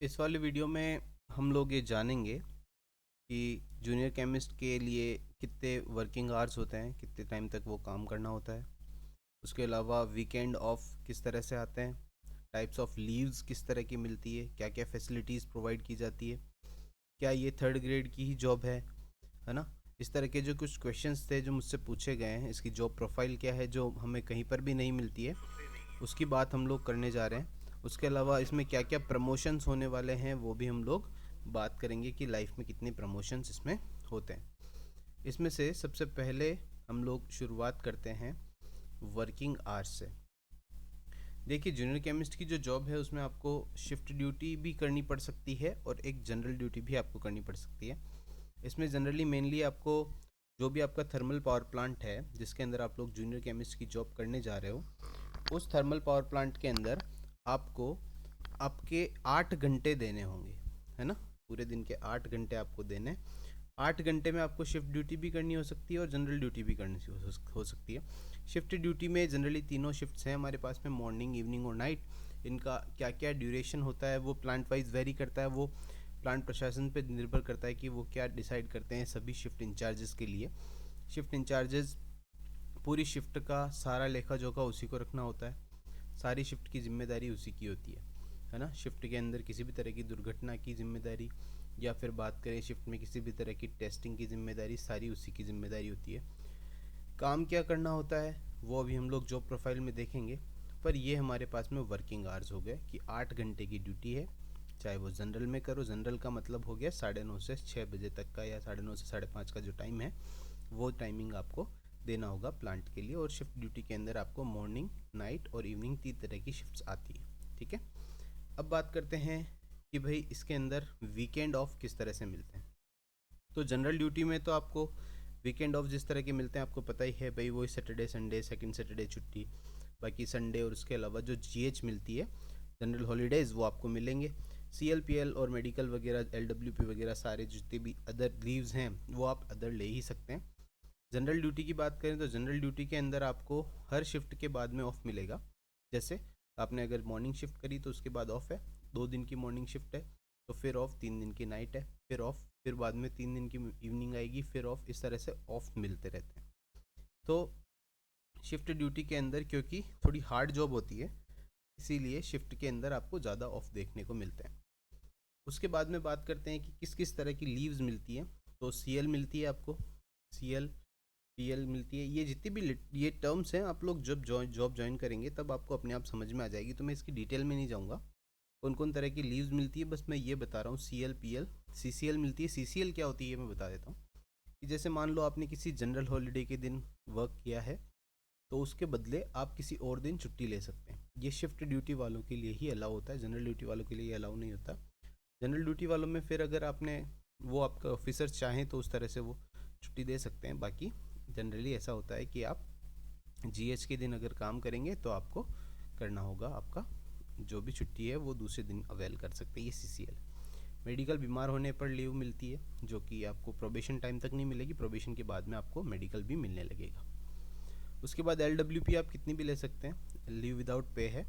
इस वाले वीडियो में हम लोग ये जानेंगे कि जूनियर केमिस्ट के लिए कितने वर्किंग आवर्स होते हैं, कितने टाइम तक वो काम करना होता है। उसके अलावा वीकेंड ऑफ किस तरह से आते हैं, टाइप्स ऑफ लीव्स किस तरह की मिलती है, क्या क्या फैसिलिटीज़ प्रोवाइड की जाती है, क्या ये थर्ड ग्रेड की ही जॉब है ना। इस तरह के जो कुछ क्वेश्चंस थे जो मुझसे पूछे गए हैं, इसकी जॉब प्रोफाइल क्या है जो हमें कहीं पर भी नहीं मिलती है, उसकी बात हम लोग करने जा रहे हैं। उसके अलावा इसमें क्या क्या प्रमोशंस होने वाले हैं वो भी हम लोग बात करेंगे कि लाइफ में कितने प्रमोशंस इसमें होते हैं। इसमें से सबसे पहले हम लोग शुरुआत करते हैं वर्किंग आवर्स से। देखिए, जूनियर केमिस्ट की जो जॉब है उसमें आपको शिफ्ट ड्यूटी भी करनी पड़ सकती है और एक जनरल ड्यूटी भी आपको करनी पड़ सकती है। इसमें जनरली मेनली आपको जो भी आपका थर्मल पावर प्लांट है जिसके अंदर आप लोग जूनियर केमिस्ट की जॉब करने जा रहे हो, उस थर्मल पावर प्लांट के अंदर आपको आपके 8 घंटे देने होंगे, है ना। पूरे दिन के 8 घंटे आपको देने। 8 घंटे में आपको शिफ्ट ड्यूटी भी करनी हो सकती है और जनरल ड्यूटी भी करनी हो सकती है। शिफ्ट ड्यूटी में जनरली तीनों शिफ्ट्स हैं हमारे पास में, मॉर्निंग, इवनिंग और नाइट। इनका क्या क्या ड्यूरेशन होता है वो प्लांट वाइज वेरी करता है, वो प्लांट प्रशासन पे निर्भर करता है कि वो क्या डिसाइड करते हैं सभी शिफ्ट इंचार्जेस के लिए। शिफ्ट इंचार्जेस पूरी शिफ्ट का सारा लेखा जोखा उसी को रखना होता है, सारी शिफ्ट की जिम्मेदारी उसी की होती है ना। शिफ्ट के अंदर किसी भी तरह की दुर्घटना की जिम्मेदारी या फिर बात करें शिफ्ट में किसी भी तरह की टेस्टिंग की जिम्मेदारी, सारी उसी की जिम्मेदारी होती है। काम क्या करना होता है वो अभी हम लोग जॉब प्रोफाइल में देखेंगे, पर ये हमारे पास में वर्किंग आवर्स हो गए कि 8 घंटे की ड्यूटी है। चाहे वो जनरल में करो, जनरल का मतलब हो गया 9:30 से 6 बजे तक का, या 9:30 से 5:30 का जो टाइम है वो टाइमिंग आपको देना होगा प्लांट के लिए। और शिफ्ट ड्यूटी के अंदर आपको मॉर्निंग, नाइट और इवनिंग 3 तरह की शिफ्ट्स आती है, ठीक है। अब बात करते हैं कि भाई इसके अंदर वीकेंड ऑफ किस तरह से मिलते हैं। तो जनरल ड्यूटी में तो आपको वीकेंड ऑफ जिस तरह के मिलते हैं आपको पता ही है भाई, वही सैटरडे संडे, सेकंड सैटरडे छुट्टी, बाकी संडे, और उसके अलावा जो जीएच मिलती है जनरल हॉलीडेज़ वो आपको मिलेंगे। सीएलपीएल और मेडिकल वगैरह, एलडब्ल्यूपी वगैरह सारे जितने भी अदर लीव्स हैं वो आप अदर ले ही सकते हैं। जनरल ड्यूटी की बात करें तो जनरल ड्यूटी के अंदर आपको हर शिफ्ट के बाद में ऑफ मिलेगा। जैसे आपने अगर मॉर्निंग शिफ्ट करी तो उसके बाद ऑफ है, 2 दिन की मॉर्निंग शिफ्ट है तो फिर ऑफ, 3 दिन की नाइट है फिर ऑफ, फिर बाद में 3 दिन की इवनिंग आएगी फिर ऑफ, इस तरह से ऑफ मिलते रहते हैं। तो शिफ्ट ड्यूटी के अंदर क्योंकि थोड़ी हार्ड जॉब होती है इसीलिए शिफ्ट के अंदर आपको ज़्यादा ऑफ देखने को मिलते हैं। उसके बाद में बात करते हैं कि किस किस तरह की लीव्स मिलती हैं। तो सीएल मिलती है आपको, सीएल, पीएल मिलती है। ये जितनी भी ये टर्म्स हैं आप लोग जब जॉब ज्वाइन करेंगे तब आपको अपने आप समझ में आ जाएगी, तो मैं इसकी डिटेल में नहीं जाऊँगा कौन कौन तरह की लीव्स मिलती है, बस मैं ये बता रहा हूँ। सीएल, पीएल, सीसीएल मिलती है। सीसीएल क्या होती है ये मैं बता देता हूँ कि जैसे मान लो आपने किसी जनरल हॉलीडे के दिन वर्क किया है तो उसके बदले आप किसी और दिन छुट्टी ले सकते हैं। ये शिफ्ट ड्यूटी वालों के लिए ही अलाउ होता है, जनरल ड्यूटी वालों के लिए ये अलाउ नहीं होता। जनरल ड्यूटी वालों में फिर अगर आपने, वो आपका ऑफिसर्स चाहें तो उस तरह से वो छुट्टी दे सकते हैं। बाकी जनरली ऐसा होता है कि आप जीएच के दिन अगर काम करेंगे तो आपको करना होगा, आपका जो भी छुट्टी है वो दूसरे दिन अवेल कर सकते हैं। ये सीसीएल। मेडिकल, बीमार होने पर लीव मिलती है जो कि आपको प्रोबेशन टाइम तक नहीं मिलेगी, प्रोबेशन के बाद में आपको मेडिकल भी मिलने लगेगा। उसके बाद एलडब्ल्यूपी आप कितनी भी ले सकते हैं, लीव विदाउट पे है।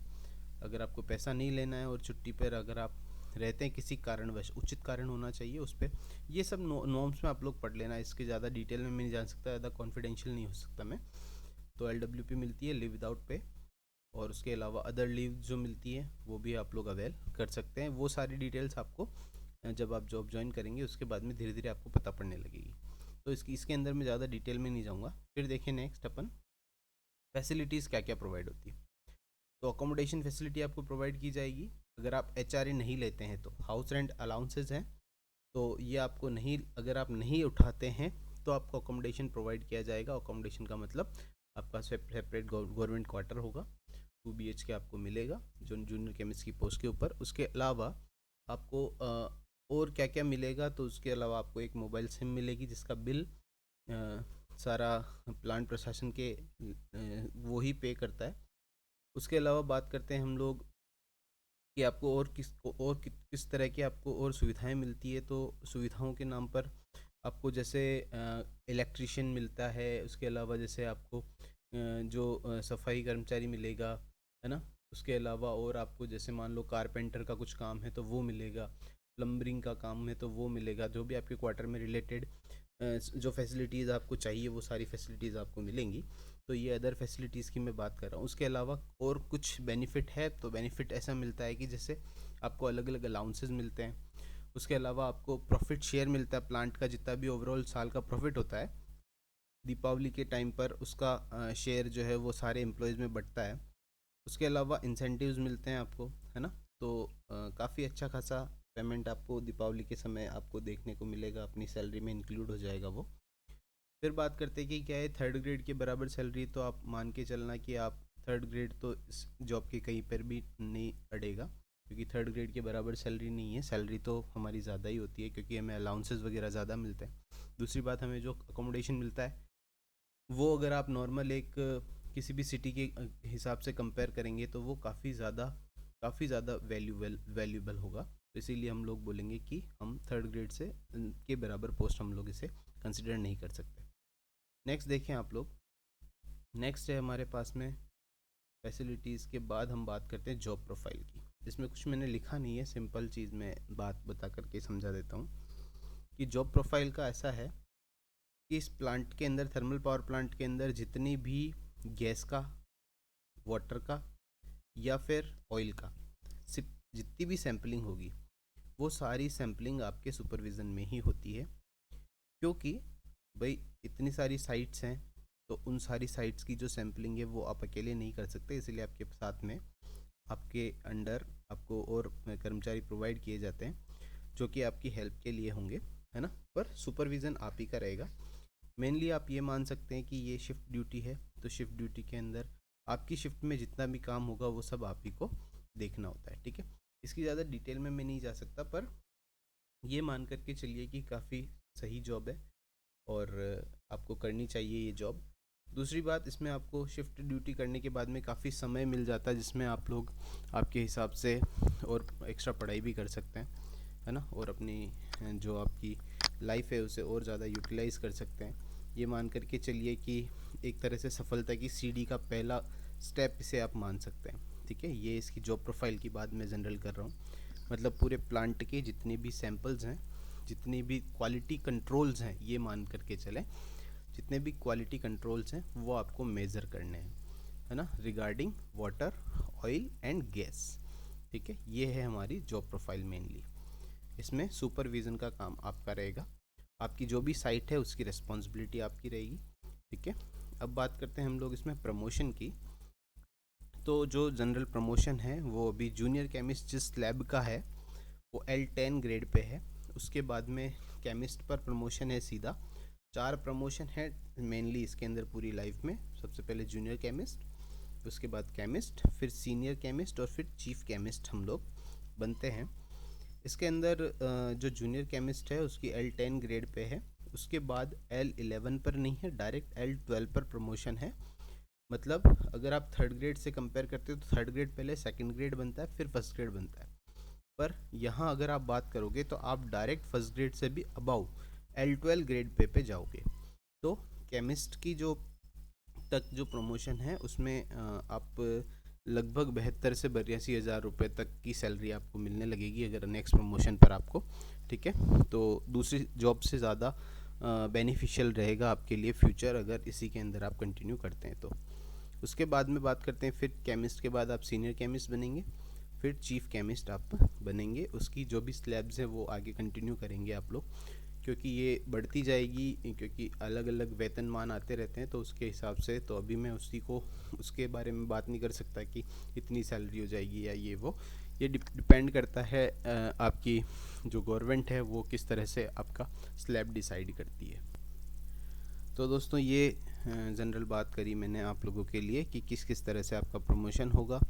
अगर आपको पैसा नहीं लेना है और छुट्टी पर अगर आप रहते हैं किसी कारणवश, उचित कारण होना चाहिए उस पर, ये सब नॉर्म्स में आप लोग पढ़ लेना, इसके ज़्यादा डिटेल में मैं नहीं जान सकता, ज़्यादा कॉन्फिडेंशियल नहीं हो सकता मैं। तो एलडब्ल्यूपी मिलती है लीव विदाउट पे, और उसके अलावा अदर लीव जो मिलती है वो भी आप लोग अवेल कर सकते हैं। वो सारी डिटेल्स आपको जब आप जॉब ज्वाइन करेंगे उसके बाद में धीरे धीरे आपको पता पड़ने लगेगी, तो इसके अंदर मैं ज़्यादा डिटेल में नहीं जाऊँगा। फिर देखिए नेक्स्ट अपन फैसिलिटीज़ क्या क्या प्रोवाइड होती है। तो अकोमोडेशन फैसिलिटी आपको प्रोवाइड की जाएगी। अगर आप एचआरए नहीं लेते हैं तो हाउस रेंट अलाउंसेस हैं, तो ये आपको नहीं, अगर आप नहीं उठाते हैं तो आपको अकोमोडेशन प्रोवाइड किया जाएगा। अकोमोडेशन का मतलब आपका सेपरेट गवर्नमेंट क्वार्टर होगा, 2 BHK आपको मिलेगा जो जूनियर केमिस्ट की पोस्ट के ऊपर। उसके अलावा आपको और क्या क्या मिलेगा, तो उसके अलावा आपको एक मोबाइल सिम मिलेगी जिसका बिल सारा प्लांट प्रशासन के वो ही पे करता है। उसके अलावा बात करते हैं हम लोग कि आपको किस तरह की आपको और सुविधाएं मिलती है। तो सुविधाओं के नाम पर आपको जैसे इलेक्ट्रिशियन मिलता है, उसके अलावा जैसे आपको जो सफाई कर्मचारी मिलेगा, है ना। उसके अलावा और आपको जैसे मान लो कारपेंटर का कुछ काम है तो वो मिलेगा, प्लम्बरिंग का काम है तो वो मिलेगा, जो भी आपके क्वार्टर में रिलेटेड जो फैसिलिटीज़ आपको चाहिए वो सारी फैसिलिटीज़ आपको मिलेंगी। तो ये अदर फैसिलिटीज़ की मैं बात कर रहा हूँ। उसके अलावा और कुछ बेनिफिट है, तो बेनिफिट ऐसा मिलता है कि जैसे आपको अलग अलग अलाउंसेस मिलते हैं। उसके अलावा आपको प्रॉफिट शेयर मिलता है, प्लांट का जितना भी ओवरऑल साल का प्रॉफिट होता है दीपावली के टाइम पर उसका शेयर जो है वो सारे एम्प्लॉयज़ में बंटता है। उसके अलावा इंसेंटिव्स मिलते हैं आपको, है ना। तो काफ़ी अच्छा खासा पेमेंट आपको दीपावली के समय आपको देखने को मिलेगा, अपनी सैलरी में इंक्लूड हो जाएगा वो। फिर बात करते हैं कि क्या है थर्ड ग्रेड के बराबर सैलरी, तो आप मान के चलना कि आप थर्ड ग्रेड तो इस जॉब के कहीं पर भी नहीं अड़ेगा, क्योंकि थर्ड ग्रेड के बराबर सैलरी नहीं है। सैलरी तो हमारी ज़्यादा ही होती है क्योंकि हमें अलाउंसेस वगैरह ज़्यादा मिलते हैं। दूसरी बात, हमें जो अकोमोडेशन मिलता है वो अगर आप नॉर्मल एक किसी भी सिटी के हिसाब से कंपेयर करेंगे तो वो काफ़ी ज़्यादा वैल्यूबल होगा। तो इसीलिए हम लोग बोलेंगे कि हम थर्ड ग्रेड से के बराबर पोस्ट हम लोग इसे कंसिडर नहीं कर सकते। नेक्स्ट देखें आप लोग, नेक्स्ट है हमारे पास में फैसिलिटीज़ के बाद हम बात करते हैं जॉब प्रोफाइल की। इसमें कुछ मैंने लिखा नहीं है, सिंपल चीज़ मैं बात बता करके समझा देता हूँ कि जॉब प्रोफाइल का ऐसा है कि इस प्लांट के अंदर, थर्मल पावर प्लांट के अंदर जितनी भी गैस का, वाटर का या फिर ऑयल का जितनी भी सैम्पलिंग होगी वो सारी सैम्पलिंग आपके सुपरविज़न में ही होती है। क्योंकि भाई इतनी सारी साइट्स हैं तो उन सारी साइट्स की जो सैम्पलिंग है वो आप अकेले नहीं कर सकते, इसलिए आपके साथ में आपके अंडर आपको और कर्मचारी प्रोवाइड किए जाते हैं जो कि आपकी हेल्प के लिए होंगे, है ना। पर सुपरविज़न आप ही का रहेगा। मेनली आप ये मान सकते हैं कि ये शिफ्ट ड्यूटी है, तो शिफ्ट ड्यूटी के अंदर आपकी शिफ्ट में जितना भी काम होगा वो सब आप ही को देखना होता है, ठीक है। इसकी ज़्यादा डिटेल में मैं नहीं जा सकता, पर ये मान करके चलिए कि काफ़ी सही जॉब है और आपको करनी चाहिए ये जॉब। दूसरी बात, इसमें आपको शिफ्ट ड्यूटी करने के बाद में काफ़ी समय मिल जाता है जिसमें आप लोग आपके हिसाब से और एक्स्ट्रा पढ़ाई भी कर सकते हैं, है ना, और अपनी जो आपकी लाइफ है उसे और ज़्यादा यूटिलाइज़ कर सकते हैं। ये मान करके चलिए कि एक तरह से सफलता की सीढ़ी का पहला स्टेप इसे आप मान सकते हैं, ठीक है। ये इसकी जॉब प्रोफाइल की बात मैं जनरल कर रहा हूँ, मतलब पूरे प्लांट के जितने भी सैंपल्स हैं, जितने भी क्वालिटी कंट्रोल्स हैं, ये मान करके चलें जितने भी क्वालिटी कंट्रोल्स हैं वो आपको मेज़र करने हैं, है ना, regarding water, oil and gas, ठीक है। ये है हमारी जॉब प्रोफाइल मेनली। इसमें सुपरविज़न का काम आपका रहेगा, आपकी जो भी साइट है उसकी रिस्पॉन्सिबिलिटी आपकी रहेगी, ठीक है। अब बात करते हैं हम लोग इसमें प्रमोशन की। तो जो जनरल प्रमोशन है वो अभी जूनियर केमिस्ट जिस लैब का है वो L10 ग्रेड पे है। उसके बाद में केमिस्ट पर प्रमोशन है सीधा। 4 प्रमोशन है मेनली इसके अंदर पूरी लाइफ में। सबसे पहले जूनियर केमिस्ट, उसके बाद केमिस्ट, फिर सीनियर केमिस्ट और फिर चीफ केमिस्ट हम लोग बनते हैं। इसके अंदर जो जूनियर केमिस्ट है उसकी L10 ग्रेड पे है। उसके बाद L11 पर नहीं है, डायरेक्ट L12 पर प्रमोशन है। मतलब अगर आप थर्ड ग्रेड से कंपेयर करते हो तो थर्ड ग्रेड पहले सेकंड ग्रेड बनता है, फिर फर्स्ट ग्रेड बनता है। पर यहाँ अगर आप बात करोगे तो आप डायरेक्ट फर्स्ट ग्रेड से भी अबाउ L12 ग्रेड पे जाओगे। तो केमिस्ट की जो तक जो प्रमोशन है उसमें आप लगभग 72 से 82 हज़ार रुपये तक की सैलरी आपको मिलने लगेगी अगर नेक्स्ट प्रमोशन पर आपको, ठीक है। तो दूसरी जॉब से ज़्यादा बेनिफिशियल रहेगा आपके लिए फ्यूचर अगर इसी के अंदर आप कंटिन्यू करते हैं तो। उसके बाद में बात करते हैं, फिर केमिस्ट के बाद आप सीनियर केमिस्ट बनेंगे, फिर चीफ केमिस्ट आप बनेंगे। उसकी जो भी स्लैब्स हैं वो आगे कंटिन्यू करेंगे आप लोग, क्योंकि ये बढ़ती जाएगी, क्योंकि अलग अलग वेतनमान आते रहते हैं तो उसके हिसाब से। तो अभी मैं उसके बारे में बात नहीं कर सकता कि इतनी सैलरी हो जाएगी या ये डिपेंड करता है आपकी जो गवर्नमेंट है वो किस तरह से आपका स्लैब डिसाइड करती है। तो दोस्तों ये जनरल बात करी मैंने आप लोगों के लिए कि किस किस तरह से आपका प्रमोशन होगा,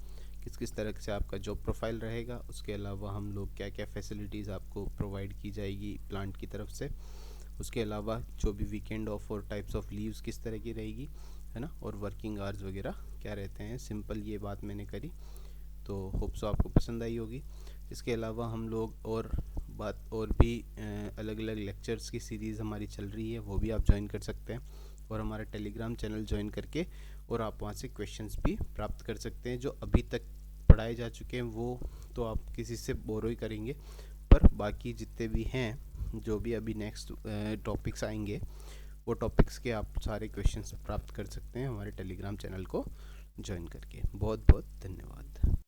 किस किस तरह से आपका जॉब प्रोफाइल रहेगा। उसके अलावा हम लोग क्या क्या फैसिलिटीज़ आपको प्रोवाइड की जाएगी प्लांट की तरफ से। उसके अलावा जो भी वीकेंड ऑफ और टाइप्स ऑफ लीव्स किस तरह की रहेगी, है ना, और वर्किंग आवर्स वगैरह क्या रहते हैं। सिंपल ये बात मैंने करी, तो होप सो आपको पसंद आई होगी। इसके अलावा हम लोग और भी अलग अलग लेक्चर्स की सीरीज़ हमारी चल रही है, वो भी आप ज्वाइन कर सकते हैं और हमारा टेलीग्राम चैनल ज्वाइन करके और आप वहाँ से क्वेश्चंस भी प्राप्त कर सकते हैं जो अभी तक पढ़ाए जा चुके हैं वो तो आप किसी से बोरो ही करेंगे, पर बाकी जितने भी हैं, जो भी अभी नेक्स्ट टॉपिक्स आएंगे, वो टॉपिक्स के आप सारे क्वेश्चंस प्राप्त कर सकते हैं हमारे टेलीग्राम चैनल को ज्वाइन करके। बहुत बहुत धन्यवाद।